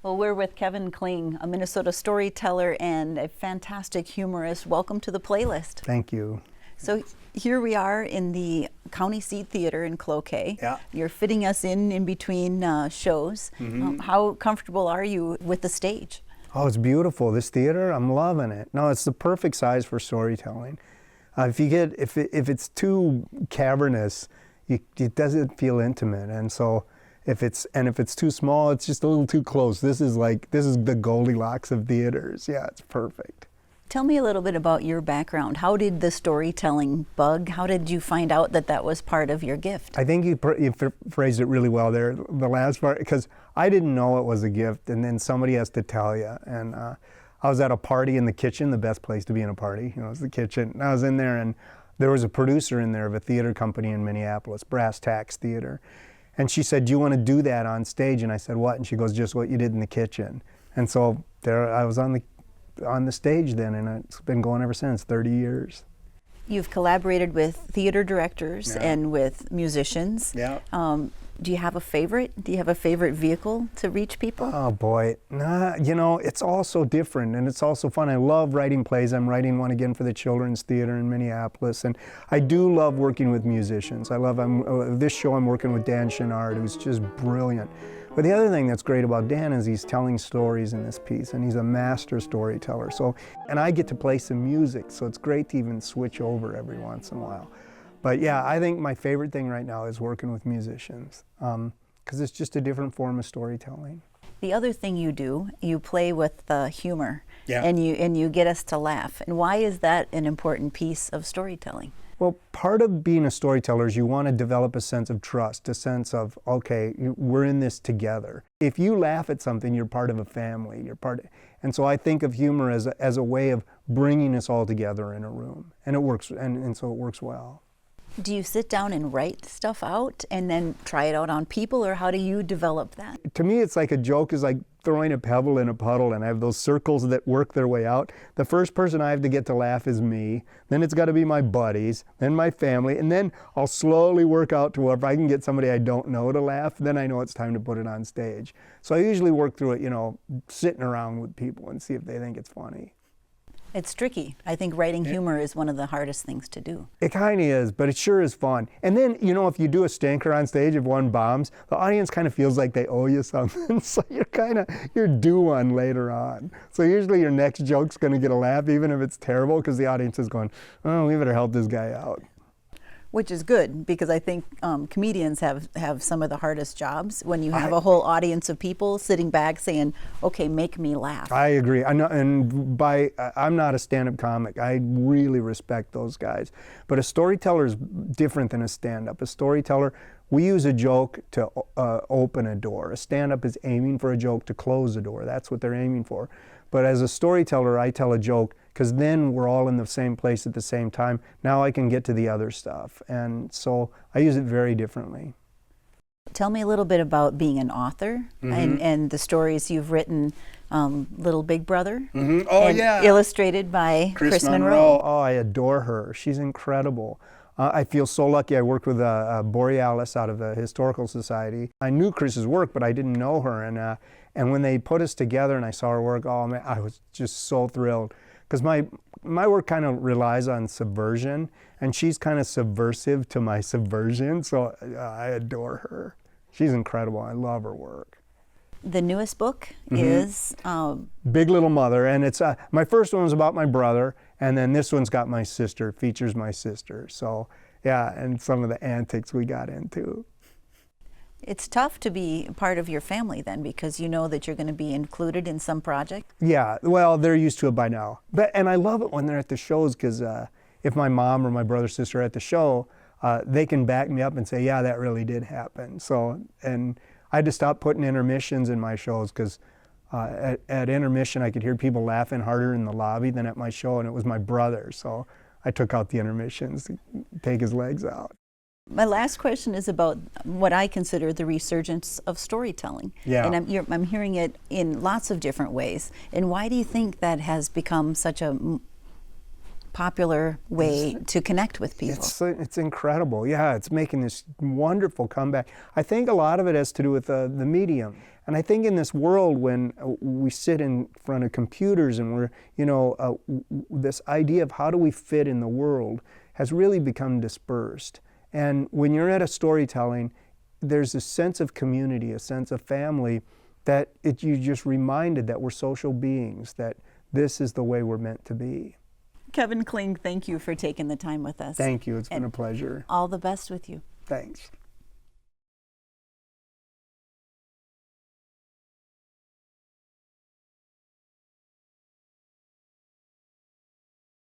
Well, we're with Kevin Kling, a Minnesota storyteller and a fantastic humorist. Welcome to the playlist. Thank you. So here we are in the County Seat Theater in Cloquet. Yeah. You're fitting us in between shows. How comfortable are you with the stage? Oh, it's beautiful. This theater, I'm loving it. No, it's the perfect size for storytelling. If it's too cavernous, it doesn't feel intimate, and so if it's too small, it's just a little too close. This is the Goldilocks of theaters. Yeah, it's perfect. Tell me a little bit about your background. How did the storytelling bug? How did you find out that that was part of your gift? I think you phrased it really well there, the last part, because I didn't know it was a gift, and then somebody has to tell you. And I was at a party in the kitchen, the best place to be in a party, is the kitchen. And I was in there, and there was a producer in there of a theater company in Minneapolis, Brass Tacks Theater. And she said, "Do you want to do that on stage?" And I said, "What?" And she goes, "Just what you did in the kitchen." And so there I was on the stage then, and it's been going ever since, 30 years. You've collaborated with theater directors and with musicians. Yeah. Do you have a favorite? Do you have a favorite vehicle to reach people? Oh boy, it's all so different, and it's also fun. I love writing plays. I'm writing one again for the Children's Theater in Minneapolis, and I do love working with musicians. This show I'm working with Dan Chenard, who's just brilliant. But the other thing that's great about Dan is he's telling stories in this piece, and he's a master storyteller. And I get to play some music, so it's great to even switch over every once in a while. But yeah, I think my favorite thing right now is working with musicians, because it's just a different form of storytelling. The other thing you do, you play with the humor, Yeah. and you get us to laugh. And why is that an important piece of storytelling? Well, part of being a storyteller is you want to develop a sense of trust, a sense of, okay, we're in this together. If you laugh at something, you're part of a family. And so I think of humor as a way of bringing us all together in a room, and it works, and so it works well. Do you sit down and write stuff out and then try it out on people, or how do you develop that? To me, it's like a joke is like throwing a pebble in a puddle, and I have those circles that work their way out. The first person I have to get to laugh is me. Then it's got to be my buddies, then my family, and then I'll slowly work out to where if I can get somebody I don't know to laugh, then I know it's time to put it on stage. So I usually work through it, sitting around with people and see if they think it's funny. It's tricky. I think writing humor is one of the hardest things to do. It kind of is, but it sure is fun. And then, if you do a stinker on stage, if one bombs, the audience kind of feels like they owe you something. So you're due one later on. So usually your next joke's going to get a laugh, even if it's terrible, because the audience is going, "Oh, we better help this guy out." Which is good, because I think comedians have some of the hardest jobs when you have a whole audience of people sitting back saying, "Okay, make me laugh." I agree. I'm not a stand-up comic. I really respect those guys. But a storyteller is different than a stand-up. A storyteller, we use a joke to open a door. A stand-up is aiming for a joke to close a door. That's what they're aiming for. But as a storyteller, I tell a joke because then we're all in the same place at the same time. Now I can get to the other stuff. And so I use it very differently. Tell me a little bit about being an author and the stories you've written, Little Big Brother, illustrated by Chris Monroe. Oh, I adore her. She's incredible. I feel so lucky. I worked with Borealis out of the Historical Society. I knew Chris's work, but I didn't know her. And when they put us together and I saw her work, oh man, I was just so thrilled. Because my work kind of relies on subversion, and she's kind of subversive to my subversion, so I adore her. She's incredible. I love her work. The newest book is Big Little Mother, and it's my first one was about my brother, and then this one's got my sister, features my sister. So yeah, and some of the antics we got into. It's tough to be part of your family then, because you know that you're going to be included in some project. Yeah, well, they're used to it by now. And I love it when they're at the shows, because if my mom or my brother or sister are at the show, they can back me up and say, yeah, that really did happen. So, and I had to stop putting intermissions in my shows, because at intermission I could hear people laughing harder in the lobby than at my show, and it was my brother. So I took out the intermissions to take his legs out. My last question is about what I consider the resurgence of storytelling. Yeah. And I'm hearing it in lots of different ways. And why do you think that has become such a popular way to connect with people. It's incredible. Yeah, it's making this wonderful comeback. I think a lot of it has to do with the medium. And I think in this world when we sit in front of computers and we're, this idea of how do we fit in the world has really become dispersed. And when you're at a storytelling, there's a sense of community, a sense of family, that you're just reminded that we're social beings, that this is the way we're meant to be. Kevin Kling, thank you for taking the time with us. Thank you. It's been a pleasure. All the best with you. Thanks.